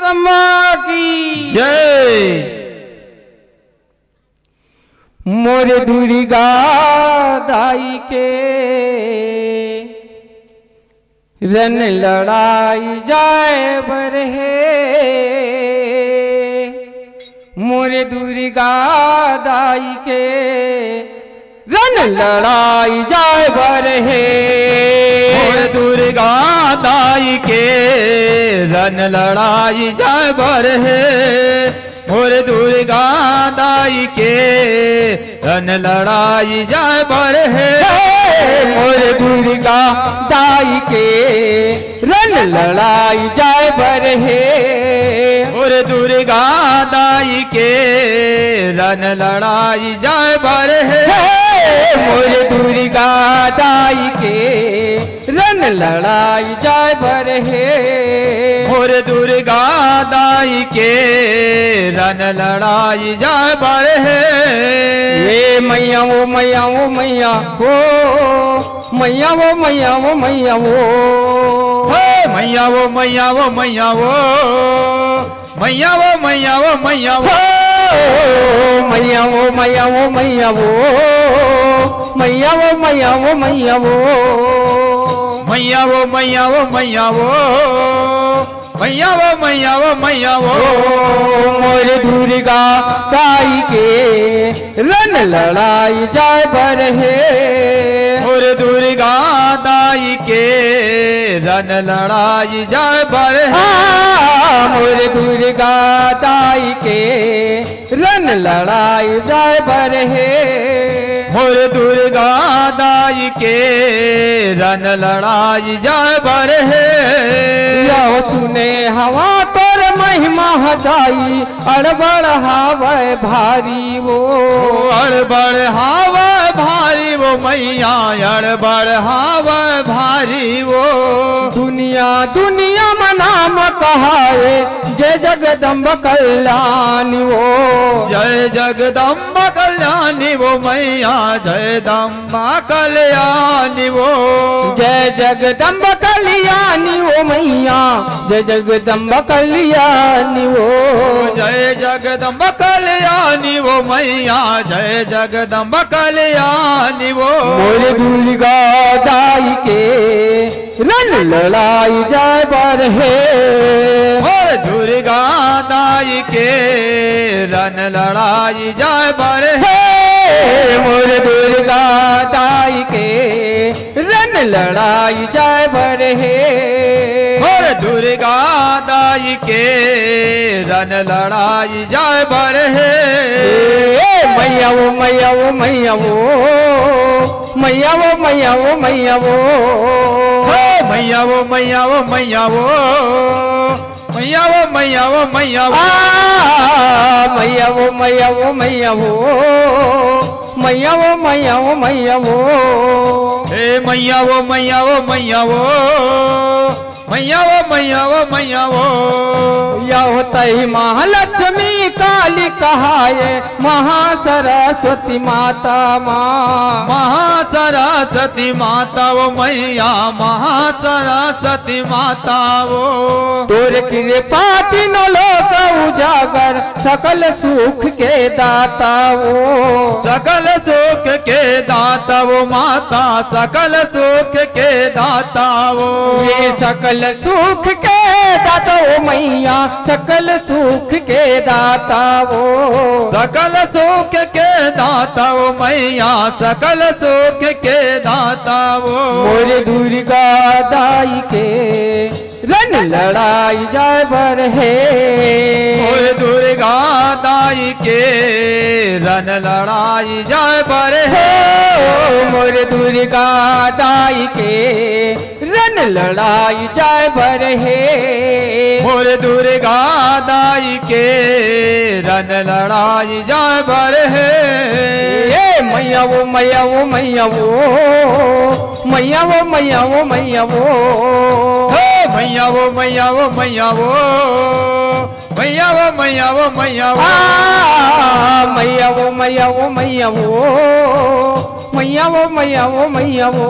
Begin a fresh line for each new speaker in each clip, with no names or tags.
जगदम्बा की
जय।
मोरे दुर्गा दाई के रन लड़ाई जाए बरहे। मोरे दुर्गा दाई के रन लड़ाई जाए बरहे।
मोरे दुर्गा दाई के रन लड़ाई जाए बरहे। मोरे दुर्गा दाई के रन लड़ाई जाए बरहे।
मोरे दुर्गा दाई के रन लड़ाई जाए बरहे।
मोरे दुर्गा दाई के रन लड़ाई जाए बरहे।
मोरे दुर्गा दाई के रन लड़ाई जाए बरहे।
मोरे दुर्गा दाई के रन लड़ाई जाए बरहे।
ये मैया वो मैया वो मैया हो, मैया वो मैया वो मैया वो,
मैया वो मैया वो मैया वो, मैया वो मैया वो मैया वो,
मैया वो मैया वो मैया वो, मैया वो मैया वो मैया वो,
मैया वो मैया वो मैया वो, मैया वो मैया वो मैया वो।
मोरे दुर्गा दाई के रन लड़ाई जाए बरहे।
मोरे दुर्गा दाई के रन लड़ाई जाए बरहे।
मोरे दुर्गा दाई के रन लड़ाई जाए बरहे।
मोरे दुर्गा दाई के रन लड़ाई जाए बरहे।
यो सुने हवा तोर महिमा हजाई अड़बड़ हावे भारी वो,
अड़बड़ हावे भारी वो मैया, अड़बड़ हावे भारी वो।
दुनिया दुनिया में नाम कहाए जय जगदम्ब कल्याणी वो,
जय जगदम्बा कल्याणी वो मैया, जय दम्बा कल्याणी वो,
जय जगदम्ब कल्याणी वो मैया, जय जगदम्ब कल्याणी वो,
जय जगदम्बा कल्याणी वो मैया, जय जगदम्बा कल्याणी वो।
मोरे दुर्गा दाई के रन लड़ाई जाए बरहे।
मोरे दुर्गा दाई के रन लड़ाई जाए बरहे।
मोरे दुर्गा दाई के रन लड़ाई जाए बरहे।
मोरे दुर्गा दाई के रन लड़ाई जाए बरहे।
मैया वो मैया वो मैया वो, मैया वो मैया वो मैया वो,
मैया वो मैया वो मैया वो, मैया वो मैया वो मैया वो,
मैया वो मैया वो मैया वो, मैया वो मैया वो मैया वो,
हे मैया वो मैया वो मैया वो, मैया वो मैया वो मैया वो।
या होता ही महालक्ष्मी काली कहाए महासरस्वती माता माँ,
महासरस्वती माता वो मैया, महासरस्वती माता वो।
तोर कृपा तीनों लोक उजागर सकल सुख के दाता वो,
सकल सुख के दाता वो माता, सकल सुख के दाता वो।
ये सकल सुख के दाता वो मैया, सकल सुख के दाता वो,
सकल सुख के दाता वो मैया, सकल सुख के दाता वो।
मोरे दुर्गा दाई के रन लड़ाई जाए बरहे।
मोरे दुर्गा दाई के रन लड़ाई जाए बरहे।
मोरे दुर्गा दाई के रन लड़ाई जाए बरहे।
मोरे दुर्गा दाई के रन लड़ाई जाए बरहे।
मैया वो मैया वो मैया वो, मैया वो मैया वो मैया वो,
मैया वो मैया वो मैया वो, मैया वो मैया वो मैया वो,
मैया वो मैया वो मैया वो, मैया वो मैया वो मैया वो,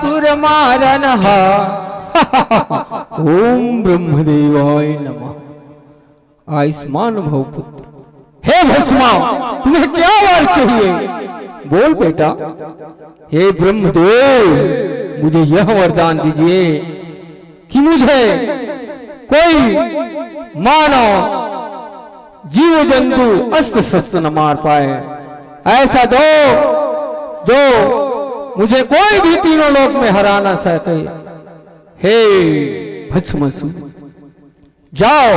सुर मारन हा ओम ब्रह्मदेवाय नमः। आयुष्मान भव पुत्र। हे भस्मा, तुम्हें क्या वर चाहिए? बोल बेटा। हे ब्रह्मदेव, मुझे यह वरदान दीजिए कि मुझे कोई मानव जीव जंतु अस्त्र शस्त्र न मार पाए। ऐसा दो जो मुझे कोई भी तीनों लोक में हरा ना सके। हे भस्मासुर, जाओ,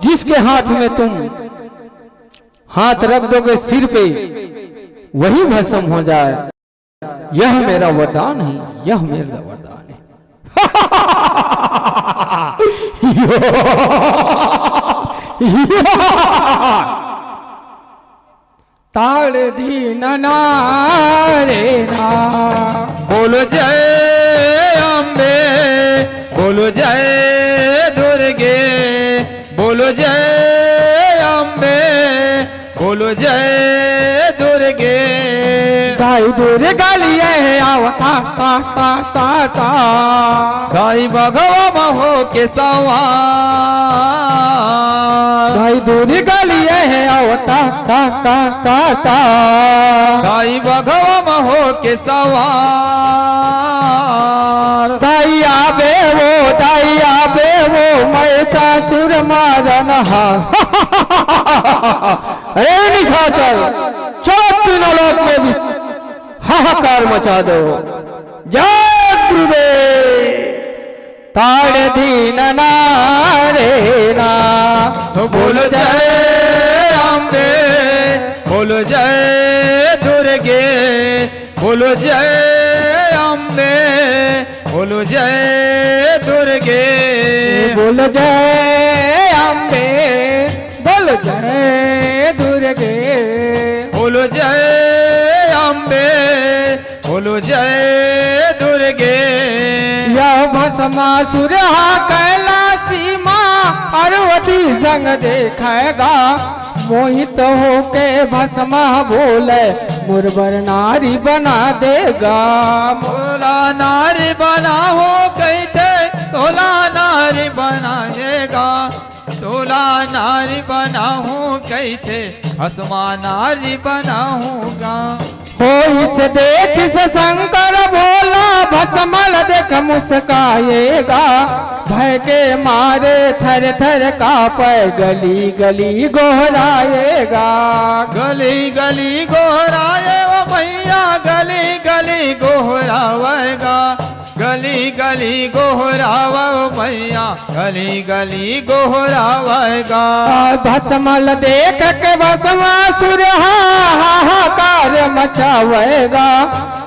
जिसके हाथ में तुम हाथ रख दोगे सिर पे, वही भस्म हो जाए। यह मेरा वरदान है, यह मेरा वरदान है। ताड़ दीन नारे ना।
बोलो जय अम्बे, बोलो जय दुर्गे, बोलो जय अम्बे, बोलो जय दुर्गे।
गाय दुर्गा लिए आवता ता ता ता ता।
गाय बघवा महो के सवार,
गाय दुर्गा लिए आवता ता ता ता ता।
गाय बघवा महो के सवार।
दाई आबे वो महिषासुर मारन हा। अरे निशाचर, चलो तीनों लोक में भी हाहाकार मचा दो। जय गुरुदेव। ताड़ दीन नारे ना।
बोलो जय अम्बे, बोलो जय दुर्गे, बोलो जय अम्बे, बोलो जय दुर्गे।
बोलो जय अम्बे, बोलो जय दुर्गे।
बोलो जय अम्बे, बोलो जय दुर्गे।
यह भस्मासुर कैलाशी माँ पार्वती संग देखेगा। मोहित होके भस्मा बोले मुरबर नारी बना देगा।
तोला नारी बना हो कहते, तोला नारी बना देगा। तोला नारी बना हूँ कैसे, भस्मा नारी बनाऊंगा।
हो इस देख से शंकर भोला भस्मल देख मुस्काएगा। भय के मारे थर थर कांपे गली गली गोहराएगा।
गली गली गोहराए वो मैया, गली गली गोहरावेगा। गली गली गोहरावा मैया, गली गली गोहरावेगा।
भस्मल देख के भस्मासुर हाहाकार मचावेगा।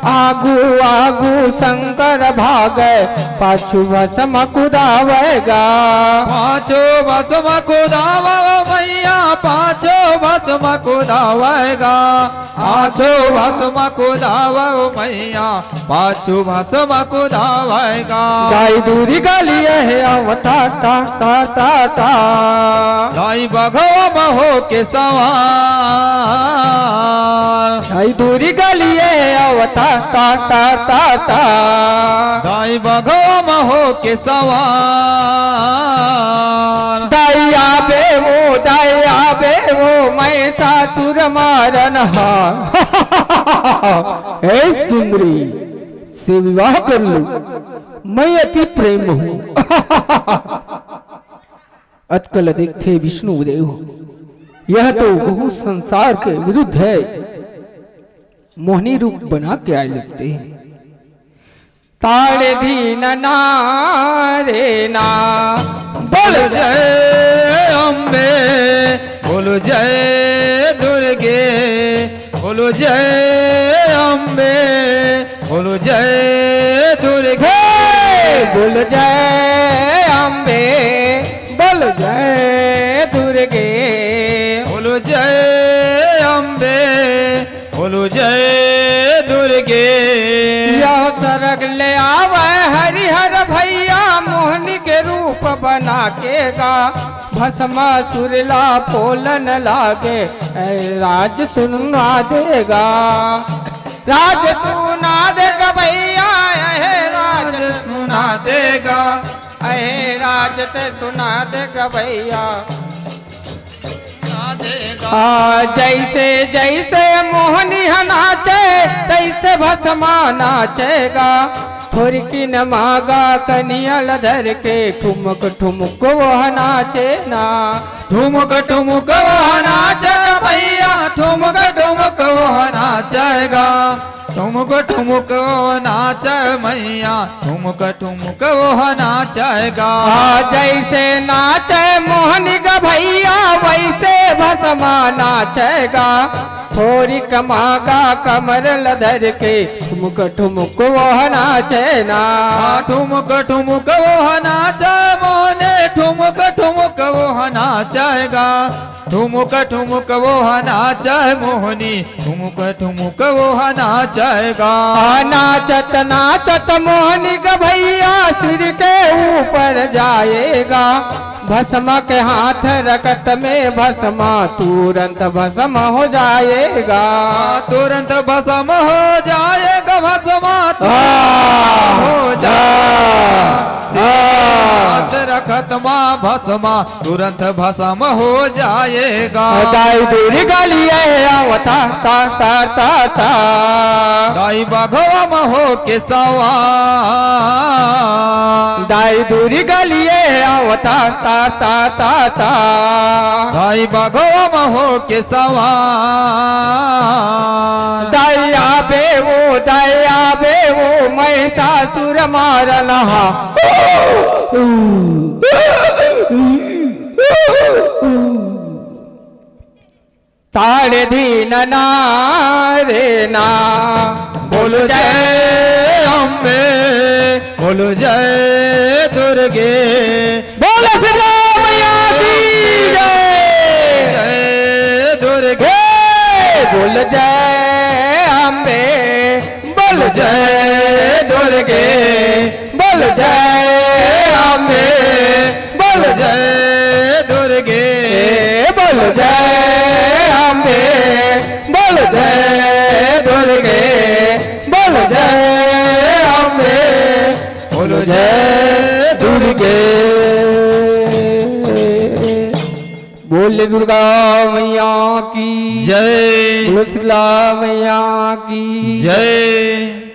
आगू आगू शंकर भागे, पाछू भस्म कुदावेगा।
पाछो भस्म कुदावा मैया, पाछो भस्म कुदावेगा। पाछो भस्म कुदावा मैया, पाछू भस्म कुदावेगा।
गाय दूरी गली है अवता ता ता ता ता।
गाय बघवा महो के सवार।
गाय दूरी गली है अवता ता ता ता ता।
गाय बघवा महो के सवार।
दाया बे वो महिषासुर मारन हा। हे सुंदरी, से विवाह कर लूं, मैं अति प्रेम हूं। अतकल देखते विष्णुदेव, यह तो बहुत संसार के विरुद्ध है। मोहनी रूप बना के आए लगते हैं। ताड़ दीन नारे ना।
बोल जय अम्बे, बोलो जय दुर्गे, बोलो जय अम्बे, बोलो जय दुर्गे।
बोल जय अम्बे, बोल जय दुर्गे।
बोलो जय अम्बे, बोलो जय दुर्गे।
यह सरग ले आवे हरिहर भैया, मोहनी के रूप बना के गा। भस्मासुर ला पोलन लागे, राज सुना देगा। राज सुना देगा भैया,
देगा।
अहे राजत सुना दे गवैया
ना देगा।
जैसे जैसे मोहनी नाचे तैसे भस्मा नाचेगा। थोड़की न मागा कनियल धर के ठुमक ठुमक वह नाचे ना।
ठुमक ठुमक वह नाचे भैया ठुमक ठुमक वह नाचेगा। ठुमक ठुमक वह नाचे मैया ठुमक ठुमक वह नाचेगा।
जैसे नाचे मोहनी का भैया वैसे भस्मा नाचेगा। थोड़ी कमागा कमर लधर के ठुमक ठुमक वह नाचे ना।
ठुमक ठुमक वह नाचे मोने ठुमक ठुमक वह नाचेगा। ठुमक ठुमक वह नाचे मोहनी ठुमक ठुमक वह नाचेगा।
नाचत नाचत मोहनी का भैया सिर के ऊपर जाएगा। भस्मा के हाथ रकत में भस्मा तुरंत भस्म हो जाएगा।
तुरंत भस्म हो जाएगा। भस्मा हो जाएगा। रखत माँ भस्मा तुरंत भस्म हो जाएगा।
दाई दूरी गालिए आवता ता ता ता ता।
दाई बाघवा में हो के सवा।
दाई दूरी गालिए आवता ता ता ता ता।
दाई बाघवा में हो के सवा।
दया बे वो मैं सासुर मारना। तारे दीन ना रे ना।
बोलो जय अम्बे बोलो जय दुर्गे।
बोलो श्री राम मैया की जय।
जय दुर्गे।
बोल जय अम्बे बोल जय दुर्गे। बोल जय अम्बे बोल
जय दुर्गे।
बोल जय अम्बे बोल जय दुर्गे। बोल जय अम्बे
बोलो जय
दुर्गे। बोले दुर्गा मैया की
जय।
बोलो शीतला मैया की
जय।